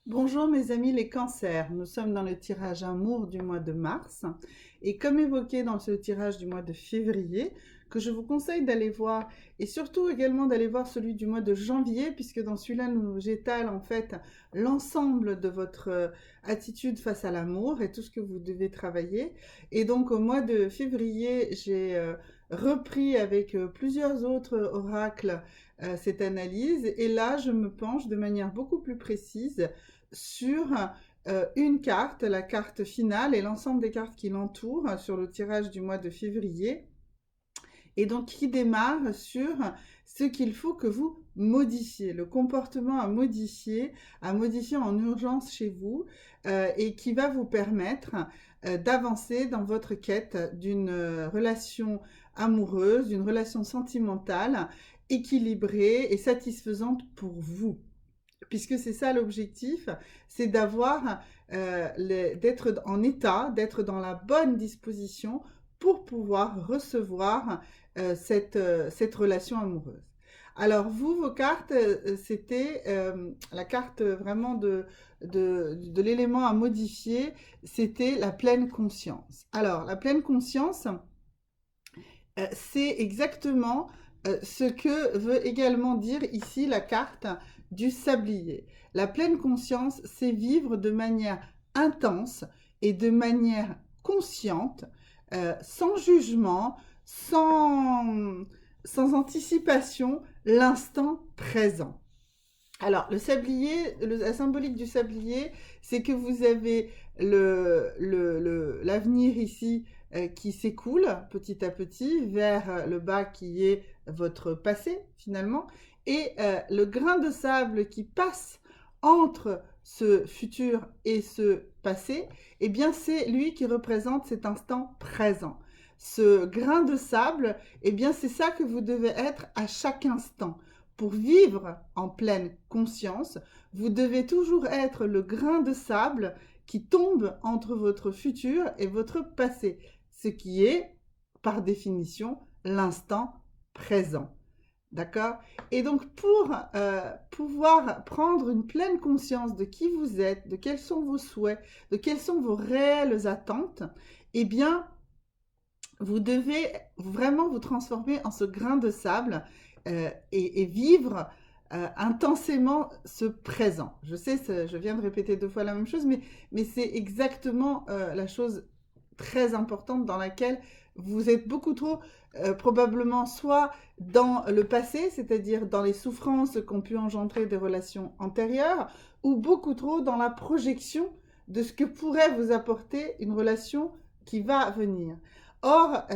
Bonjour mes amis les cancers, nous sommes dans le tirage amour du mois de mars et comme évoqué dans ce tirage du mois de février, que je vous conseille d'aller voir et surtout également d'aller voir celui du mois de janvier puisque dans celui-là nous étale en fait l'ensemble de votre attitude face à l'amour et tout ce que vous devez travailler. Et donc au mois de février j'ai repris avec plusieurs autres oracles cette analyse et là je me penche de manière beaucoup plus précise sur une carte, la carte finale et l'ensemble des cartes qui l'entourent sur le tirage du mois de février. Et donc qui démarre sur ce qu'il faut que vous modifiez, le comportement à modifier en urgence chez vous et qui va vous permettre d'avancer dans votre quête d'une relation amoureuse, d'une relation sentimentale équilibrée et satisfaisante pour vous puisque c'est ça l'objectif, c'est d'avoir, d'être en état, d'être dans la bonne disposition pour pouvoir recevoir cette relation amoureuse. Alors vous, vos cartes, c'était la carte vraiment de l'élément à modifier, c'était la pleine conscience. Alors la pleine conscience, c'est exactement ce que veut également dire ici la carte du sablier. La pleine conscience, c'est vivre de manière intense et de manière consciente, sans jugement, sans anticipation, l'instant présent. Alors, le sablier, la symbolique du sablier, c'est que vous avez l'avenir ici qui s'écoule petit à petit vers le bas qui est votre passé finalement, et le grain de sable qui passe entre ce futur et ce passé, eh bien c'est lui qui représente cet instant présent. Ce grain de sable, eh bien c'est ça que vous devez être à chaque instant. Pour vivre en pleine conscience, vous devez toujours être le grain de sable qui tombe entre votre futur et votre passé, ce qui est, par définition, l'instant présent. D'accord? Et donc, pour pouvoir prendre une pleine conscience de qui vous êtes, de quels sont vos souhaits, de quelles sont vos réelles attentes, eh bien, vous devez vraiment vous transformer en ce grain de sable et vivre intensément ce présent. Je sais, je viens de répéter 2 fois la même chose, mais c'est exactement la chose très importante dans laquelle vous êtes beaucoup trop probablement soit dans le passé, c'est-à-dire dans les souffrances qu'ont pu engendrer des relations antérieures, ou beaucoup trop dans la projection de ce que pourrait vous apporter une relation qui va venir. Or,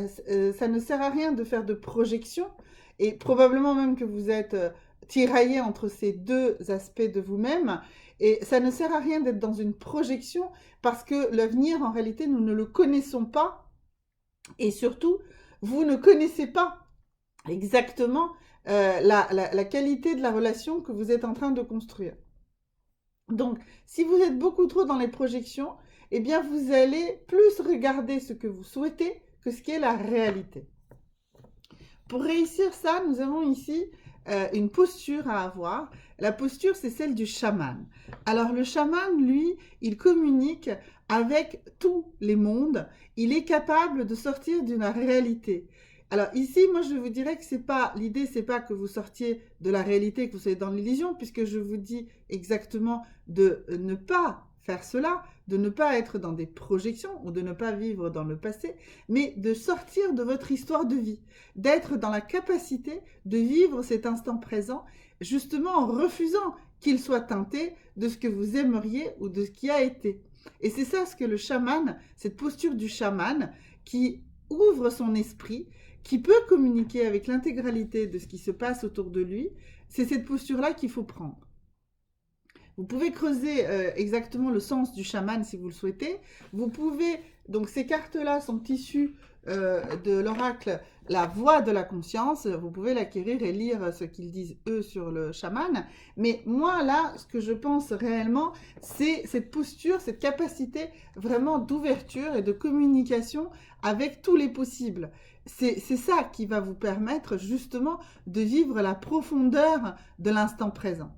ça ne sert à rien de faire de projection, et probablement même que vous êtes tiraillé entre ces deux aspects de vous-même, et ça ne sert à rien d'être dans une projection, parce que l'avenir, en réalité, nous ne le connaissons pas, et surtout, vous ne connaissez pas exactement la qualité de la relation que vous êtes en train de construire. Donc, si vous êtes beaucoup trop dans les projections, eh bien, vous allez plus regarder ce que vous souhaitez que ce qui est la réalité. Pour réussir ça, nous avons ici une posture à avoir. La posture, c'est celle du chaman. Alors, le chaman, lui, il communique avec tous les mondes. Il est capable de sortir d'une réalité. Alors ici, moi, je vous dirais que c'est pas l'idée, c'est pas que vous sortiez de la réalité, que vous soyez dans l'illusion, puisque je vous dis exactement de ne pas faire cela, de ne pas être dans des projections ou de ne pas vivre dans le passé, mais de sortir de votre histoire de vie, d'être dans la capacité de vivre cet instant présent, justement en refusant qu'il soit teinté de ce que vous aimeriez ou de ce qui a été. Et c'est ça ce que le chaman, cette posture du chaman qui ouvre son esprit, qui peut communiquer avec l'intégralité de ce qui se passe autour de lui, c'est cette posture-là qu'il faut prendre. Vous pouvez creuser exactement le sens du chaman si vous le souhaitez. Vous pouvez, donc ces cartes-là sont issues de l'oracle La Voix de la Conscience. Vous pouvez l'acquérir et lire ce qu'ils disent eux sur le chaman. Mais moi là, ce que je pense réellement, c'est cette posture, cette capacité vraiment d'ouverture et de communication avec tous les possibles. C'est ça qui va vous permettre justement de vivre la profondeur de l'instant présent.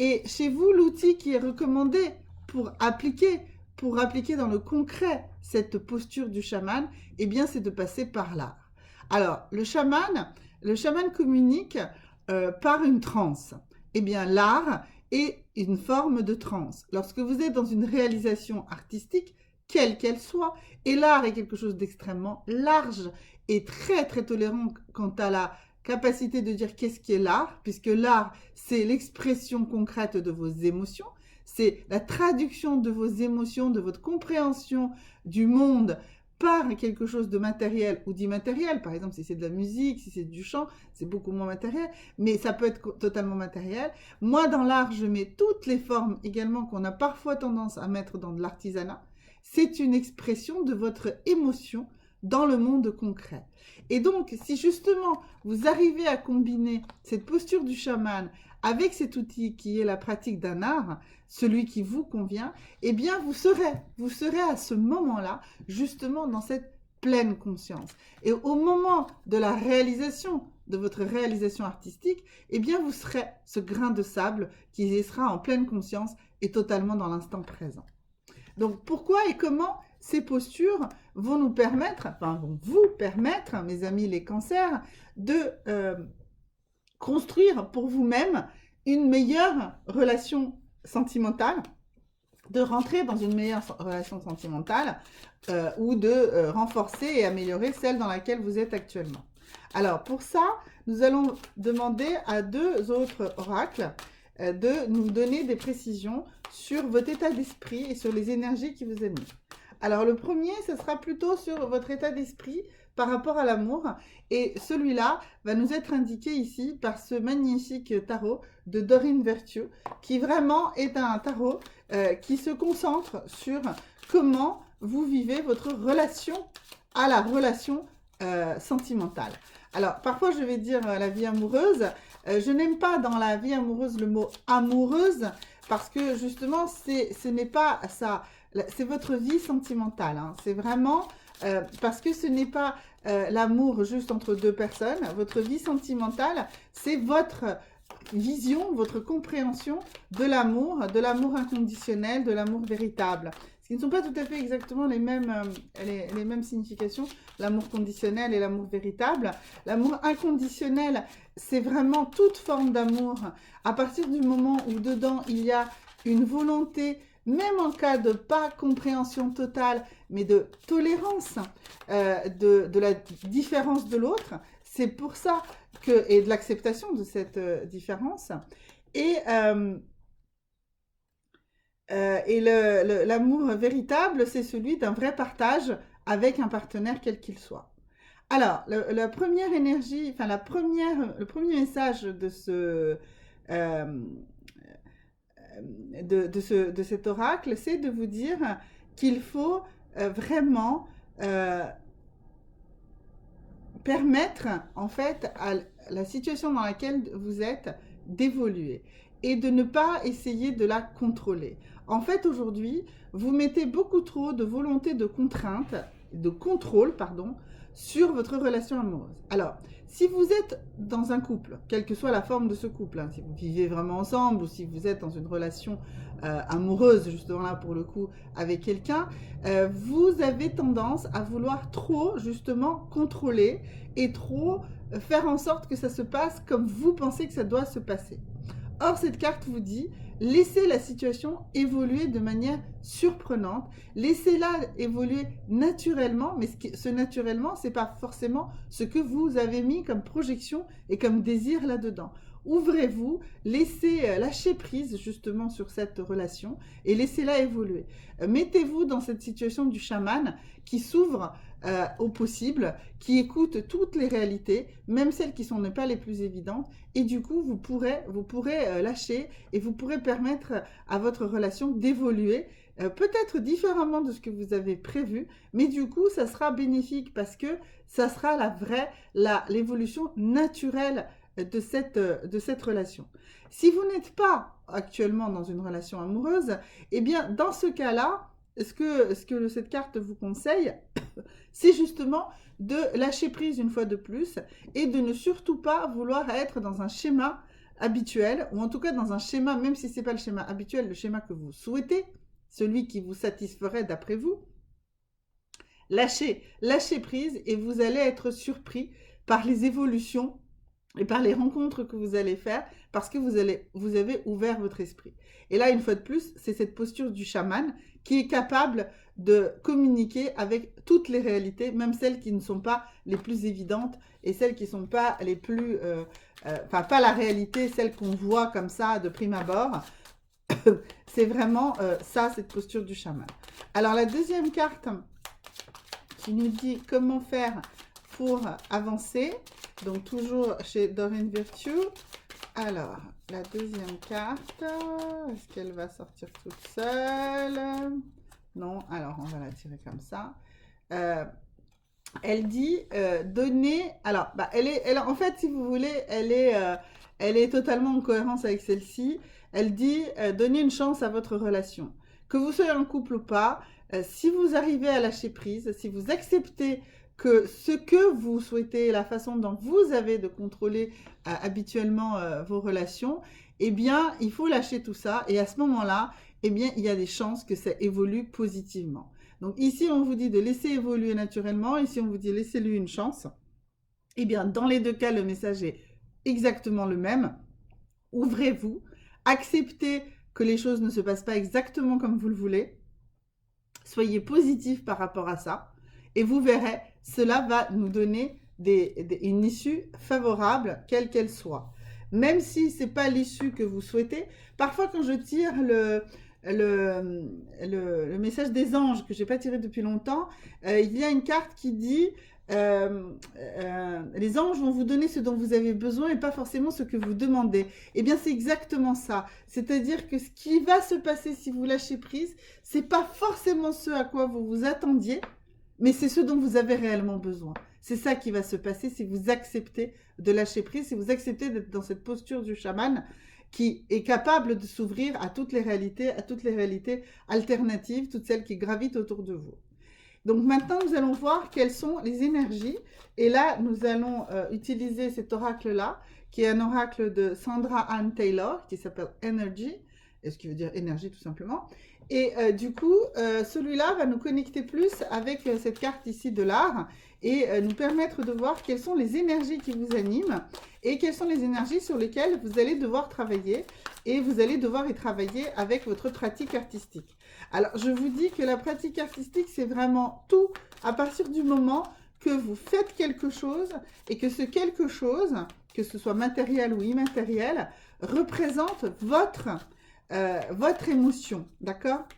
Et chez vous, l'outil qui est recommandé pour appliquer dans le concret cette posture du chaman, eh bien, c'est de passer par l'art. Alors, le chaman communique par une transe. Eh bien, l'art est une forme de transe. Lorsque vous êtes dans une réalisation artistique, quelle qu'elle soit, et l'art est quelque chose d'extrêmement large et très très tolérant quant à la capacité de dire qu'est-ce qu'est l'art, puisque l'art, c'est l'expression concrète de vos émotions, c'est la traduction de vos émotions, de votre compréhension du monde par quelque chose de matériel ou d'immatériel. Par exemple, si c'est de la musique, si c'est du chant, c'est beaucoup moins matériel, mais ça peut être totalement matériel. Moi, dans l'art, je mets toutes les formes également qu'on a parfois tendance à mettre dans de l'artisanat. C'est une expression de votre émotion dans le monde concret. Et donc, si justement vous arrivez à combiner cette posture du chaman avec cet outil qui est la pratique d'un art, celui qui vous convient, eh bien vous serez à ce moment-là justement dans cette pleine conscience. Et au moment de la réalisation de votre réalisation artistique, eh bien vous serez ce grain de sable qui sera en pleine conscience et totalement dans l'instant présent. Donc pourquoi et comment ces postures vont vous permettre, mes amis les cancers, de construire pour vous-même une meilleure relation sentimentale, de rentrer dans une meilleure relation sentimentale ou de renforcer et améliorer celle dans laquelle vous êtes actuellement. Alors pour ça, nous allons demander à 2 autres oracles de nous donner des précisions sur votre état d'esprit et sur les énergies qui vous animent. Alors le premier, ce sera plutôt sur votre état d'esprit par rapport à l'amour, et celui-là va nous être indiqué ici par ce magnifique tarot de Doreen Virtue, qui vraiment est un tarot qui se concentre sur comment vous vivez votre relation à la relation sentimentale. Alors parfois je vais dire la vie amoureuse, je n'aime pas dans la vie amoureuse le mot amoureuse, parce que justement ce n'est pas ça, c'est votre vie sentimentale, hein. C'est vraiment parce que ce n'est pas l'amour juste entre 2 personnes. Votre vie sentimentale, c'est votre vision, votre compréhension de l'amour inconditionnel, de l'amour véritable. Ce qui ne sont pas tout à fait exactement les mêmes significations, l'amour conditionnel et l'amour véritable. L'amour inconditionnel, c'est vraiment toute forme d'amour. À partir du moment où dedans, il y a une volonté, même en cas de pas compréhension totale, mais de tolérance de la différence de l'autre, c'est pour ça que, et de l'acceptation de cette différence, et l'amour véritable, c'est celui d'un vrai partage avec un partenaire quel qu'il soit. Alors, la première énergie, enfin le premier message de cet oracle, c'est de vous dire qu'il faut vraiment permettre en fait à la situation dans laquelle vous êtes d'évoluer et de ne pas essayer de la contrôler. En fait, aujourd'hui, vous mettez beaucoup trop de volonté de contrainte, de contrôle, pardon, sur votre relation amoureuse. Alors, si vous êtes dans un couple, quelle que soit la forme de ce couple, hein, si vous vivez vraiment ensemble ou si vous êtes dans une relation amoureuse, justement là pour le coup, avec quelqu'un, vous avez tendance à vouloir trop, justement, contrôler et trop faire en sorte que ça se passe comme vous pensez que ça doit se passer. Or, cette carte vous dit, laissez la situation évoluer de manière surprenante, laissez-la évoluer naturellement, mais ce naturellement, ce n'est pas forcément ce que vous avez mis comme projection et comme désir là-dedans. Ouvrez-vous, laissez lâcher prise justement sur cette relation et laissez-la évoluer. Mettez-vous dans cette situation du chaman qui s'ouvre au possible, qui écoute toutes les réalités, même celles qui sont pas les plus évidentes, et du coup vous pourrez lâcher et vous pourrez permettre à votre relation d'évoluer, peut-être différemment de ce que vous avez prévu, mais du coup ça sera bénéfique parce que ça sera l'évolution naturelle de cette relation. Si vous n'êtes pas actuellement dans une relation amoureuse, eh bien dans ce cas-là, ce que cette carte vous conseille, c'est justement de lâcher prise une fois de plus et de ne surtout pas vouloir être dans un schéma habituel, ou en tout cas dans un schéma, même si ce n'est pas le schéma habituel, le schéma que vous souhaitez, celui qui vous satisferait d'après vous, lâchez prise et vous allez être surpris par les évolutions et par les rencontres que vous allez faire parce que vous avez ouvert votre esprit. Et là, une fois de plus, c'est cette posture du chaman qui est capable de communiquer avec toutes les réalités, même celles qui ne sont pas les plus évidentes et celles qui ne sont pas les plus... Enfin, pas la réalité, celle qu'on voit comme ça de prime abord. C'est vraiment ça, cette posture du chaman. Alors, la deuxième carte qui nous dit comment faire pour avancer. Donc, toujours chez Doreen Virtue. Alors, la deuxième carte, est-ce qu'elle va sortir toute seule? Non, alors on va la tirer comme ça. Elle dit donner. Alors, en fait, si vous voulez, elle est totalement en cohérence avec celle-ci. Elle dit donner une chance à votre relation. Que vous soyez en couple ou pas, si vous arrivez à lâcher prise, si vous acceptez que ce que vous souhaitez, la façon dont vous avez de contrôler habituellement vos relations, eh bien, il faut lâcher tout ça. Et à ce moment-là, eh bien, il y a des chances que ça évolue positivement. Donc ici, on vous dit de laisser évoluer naturellement. Ici, on vous dit laissez-lui une chance. Eh bien, dans les deux cas, le message est exactement le même. Ouvrez-vous. Acceptez que les choses ne se passent pas exactement comme vous le voulez. Soyez positif par rapport à ça. Et vous verrez, cela va nous donner une issue favorable, quelle qu'elle soit. Même si ce n'est pas l'issue que vous souhaitez, parfois quand je tire le message des anges, que je n'ai pas tiré depuis longtemps, il y a une carte qui dit les anges vont vous donner ce dont vous avez besoin et pas forcément ce que vous demandez. Eh bien, c'est exactement ça. C'est-à-dire que ce qui va se passer si vous lâchez prise, ce n'est pas forcément ce à quoi vous vous attendiez, mais c'est ce dont vous avez réellement besoin. C'est ça qui va se passer si vous acceptez de lâcher prise, si vous acceptez d'être dans cette posture du chaman qui est capable de s'ouvrir à toutes les réalités alternatives, toutes celles qui gravitent autour de vous. Donc maintenant, nous allons voir quelles sont les énergies. Et là, nous allons utiliser cet oracle-là, qui est un oracle de Sandra Ann Taylor, qui s'appelle Energy, ce qui veut dire énergie tout simplement. Et du coup, celui-là va nous connecter plus avec cette carte ici de l'art et nous permettre de voir quelles sont les énergies qui vous animent et quelles sont les énergies sur lesquelles vous allez devoir travailler et vous allez devoir y travailler avec votre pratique artistique. Alors, je vous dis que la pratique artistique, c'est vraiment tout à partir du moment que vous faites quelque chose et que ce quelque chose, que ce soit matériel ou immatériel, représente votre émotion, d'accord?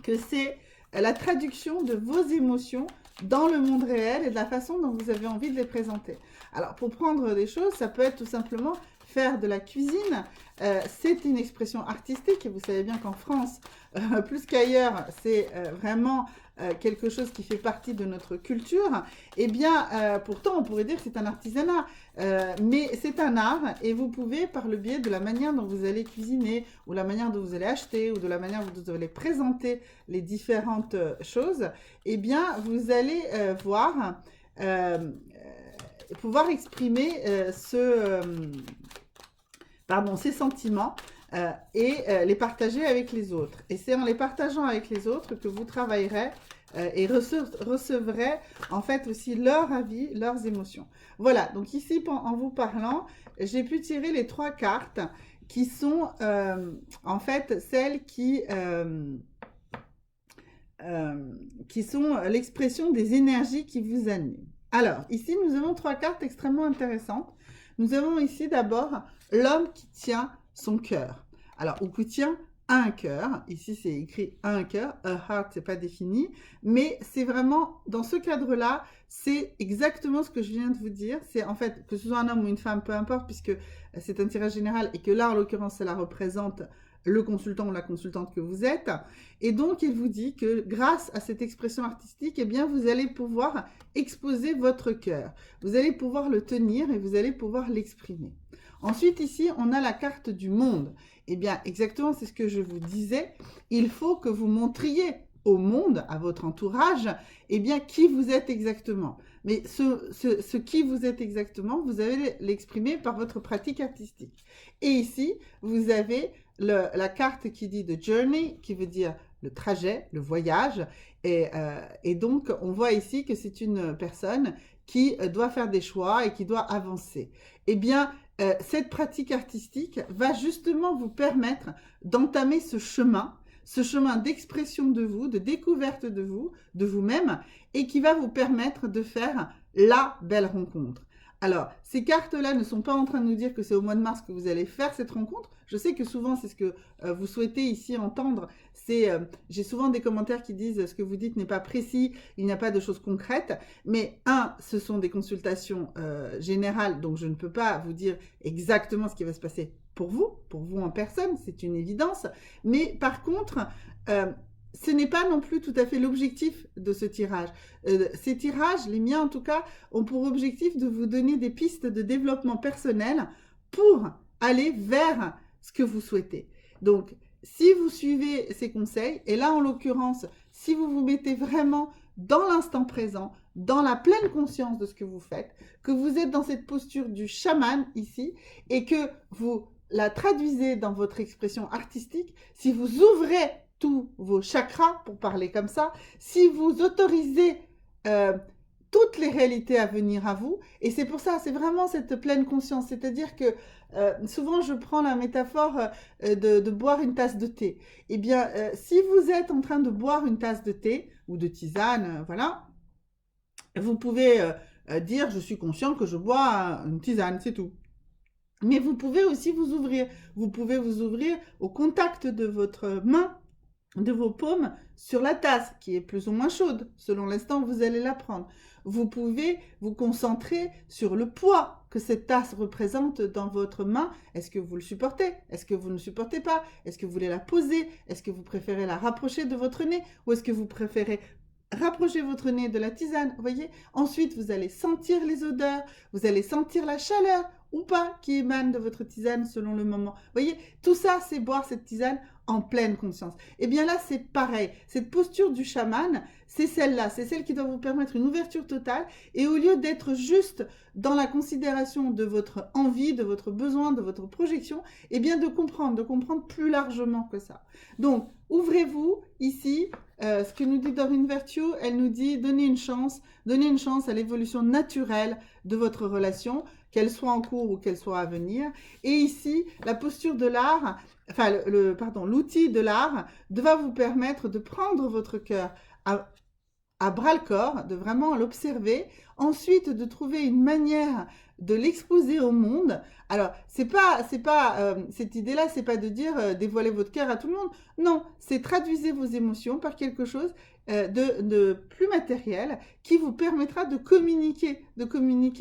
Que c'est la traduction de vos émotions dans le monde réel et de la façon dont vous avez envie de les présenter. Alors, pour prendre des choses, ça peut être tout simplement faire de la cuisine. C'est une expression artistique et vous savez bien qu'en France, plus qu'ailleurs, c'est vraiment quelque chose qui fait partie de notre culture. Eh bien, pourtant, on pourrait dire que c'est un artisanat, mais c'est un art et vous pouvez, par le biais de la manière dont vous allez cuisiner ou la manière dont vous allez acheter ou de la manière dont vous allez présenter les différentes choses, eh bien, vous allez pouvoir exprimer ces sentiments et les partager avec les autres. Et c'est en les partageant avec les autres que vous travaillerez et recevrez en fait aussi leur avis, leurs émotions. Voilà, donc ici en vous parlant, j'ai pu tirer les 3 cartes qui sont en fait celles qui sont l'expression des énergies qui vous animent. Alors, ici, nous avons 3 cartes extrêmement intéressantes. Nous avons ici d'abord l'homme qui tient son cœur. Alors, ou qui tient un cœur. Ici, c'est écrit un cœur. A heart, c'est pas défini. Mais c'est vraiment, dans ce cadre-là, c'est exactement ce que je viens de vous dire. C'est en fait, que ce soit un homme ou une femme, peu importe, puisque c'est un tirage général et que là, en l'occurrence, cela représente le consultant ou la consultante que vous êtes. Et donc, il vous dit que grâce à cette expression artistique, eh bien, vous allez pouvoir exposer votre cœur. Vous allez pouvoir le tenir et vous allez pouvoir l'exprimer. Ensuite, ici, on a la carte du monde. Eh bien, exactement, c'est ce que je vous disais. Il faut que vous montriez au monde, à votre entourage, eh bien, qui vous êtes exactement. Mais ce qui vous êtes exactement, vous allez l'exprimer par votre pratique artistique. Et ici, vous avez la carte qui dit The Journey, qui veut dire le trajet, le voyage. Et donc, on voit ici que c'est une personne qui doit faire des choix et qui doit avancer. Eh bien, cette pratique artistique va justement vous permettre d'entamer ce chemin d'expression de vous, de découverte de vous, de vous-même, et qui va vous permettre de faire la belle rencontre. Alors, ces cartes-là ne sont pas en train de nous dire que c'est au mois de mars que vous allez faire cette rencontre. Je sais que souvent, c'est ce que vous souhaitez ici entendre. J'ai souvent des commentaires qui disent ce que vous dites n'est pas précis, il n'y a pas de choses concrètes. Mais ce sont des consultations générales, donc je ne peux pas vous dire exactement ce qui va se passer pour vous en personne, c'est une évidence. Mais par contre, ce n'est pas non plus tout à fait l'objectif de ce tirage. Ces tirages, les miens en tout cas, ont pour objectif de vous donner des pistes de développement personnel pour aller vers ce que vous souhaitez. Donc, si vous suivez ces conseils, et là en l'occurrence, si vous vous mettez vraiment dans l'instant présent, dans la pleine conscience de ce que vous faites, que vous êtes dans cette posture du chaman ici, et que vous la traduisez dans votre expression artistique, si vous ouvrez tous vos chakras, pour parler comme ça, si vous autorisez toutes les réalités à venir à vous, et c'est pour ça, c'est vraiment cette pleine conscience, c'est-à-dire que souvent je prends la métaphore de boire une tasse de thé. Eh bien, si vous êtes en train de boire une tasse de thé, ou de tisane, voilà, vous pouvez dire, je suis conscient que je bois une tisane, c'est tout. Mais vous pouvez aussi vous ouvrir. Vous pouvez vous ouvrir au contact de votre main, de vos paumes sur la tasse, qui est plus ou moins chaude, selon l'instant où vous allez la prendre. Vous pouvez vous concentrer sur le poids que cette tasse représente dans votre main. Est-ce que vous le supportez? Est-ce que vous ne le supportez pas? Est-ce que vous voulez la poser? Est-ce que vous préférez la rapprocher de votre nez? Ou est-ce que vous préférez rapprochez votre nez de la tisane, vous voyez. Ensuite, vous allez sentir les odeurs, vous allez sentir la chaleur ou pas qui émane de votre tisane selon le moment. Vous voyez, tout ça, c'est boire cette tisane en pleine conscience. Et bien là, c'est pareil. Cette posture du chaman, c'est celle-là. C'est celle qui doit vous permettre une ouverture totale. Et au lieu d'être juste dans la considération de votre envie, de votre besoin, de votre projection, eh bien de comprendre plus largement que ça. Donc, ouvrez-vous ici. Ce que nous dit Doreen Virtue, elle nous dit donnez une chance à l'évolution naturelle de votre relation, qu'elle soit en cours ou qu'elle soit à venir. Et ici, la posture de l'art, enfin, l'outil de l'art va vous permettre de prendre votre cœur à bras-le-corps, de vraiment l'observer, ensuite de trouver une manière de l'exposer au monde. Alors, cette idée-là, c'est pas de dire dévoilez votre cœur à tout le monde. Non, c'est traduisez vos émotions par quelque chose de plus matériel qui vous permettra de communiquer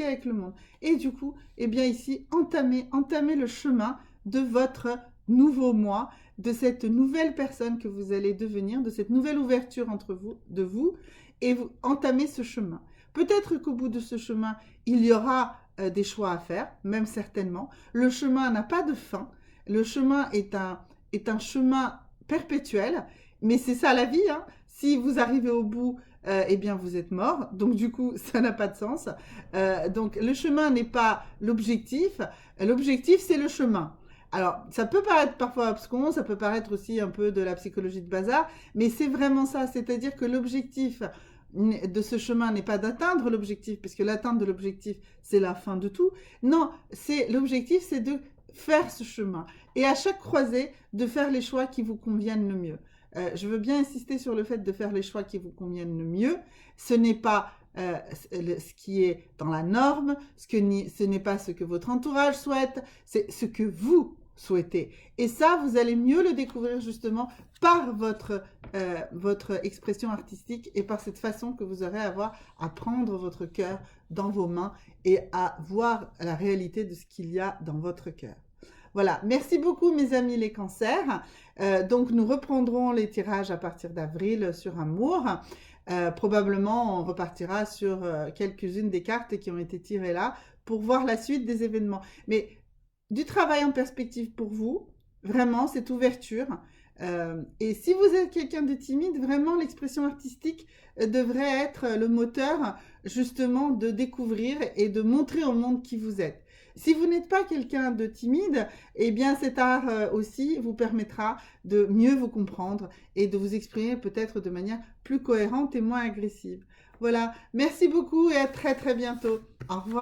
avec le monde. Et du coup, eh bien ici, entamez le chemin de votre nouveau moi, de cette nouvelle personne que vous allez devenir, de cette nouvelle ouverture de vous, et vous entamez ce chemin. Peut-être qu'au bout de ce chemin, il y aura des choix à faire, même certainement. Le chemin n'a pas de fin. Le chemin est un chemin perpétuel, mais c'est ça la vie, hein. Si vous arrivez au bout, eh bien vous êtes mort, donc du coup ça n'a pas de sens. Donc le chemin n'est pas l'objectif c'est le chemin. Alors, ça peut paraître parfois abscon, ça peut paraître aussi un peu de la psychologie de bazar, mais c'est vraiment ça, c'est-à-dire que l'objectif de ce chemin n'est pas d'atteindre l'objectif, puisque l'atteinte de l'objectif, c'est la fin de tout. Non, l'objectif, c'est de faire ce chemin. Et à chaque croisée, de faire les choix qui vous conviennent le mieux. Je veux bien insister sur le fait de faire les choix qui vous conviennent le mieux. Ce n'est pas ce qui est dans la norme, ce n'est pas ce que votre entourage souhaite, c'est ce que vous souhaitez. Et ça, vous allez mieux le découvrir justement par votre expression artistique et par cette façon que vous aurez à prendre votre cœur dans vos mains et à voir la réalité de ce qu'il y a dans votre cœur. Voilà, merci beaucoup mes amis les cancers. Donc nous reprendrons les tirages à partir d'avril sur amour. Probablement on repartira sur quelques-unes des cartes qui ont été tirées là pour voir la suite des événements. Mais du travail en perspective pour vous, vraiment cette ouverture, Et si vous êtes quelqu'un de timide, vraiment l'expression artistique devrait être le moteur justement de découvrir et de montrer au monde qui vous êtes. Si vous n'êtes pas quelqu'un de timide, eh bien cet art aussi vous permettra de mieux vous comprendre et de vous exprimer peut-être de manière plus cohérente et moins agressive. Voilà, merci beaucoup et à très très bientôt. Au revoir.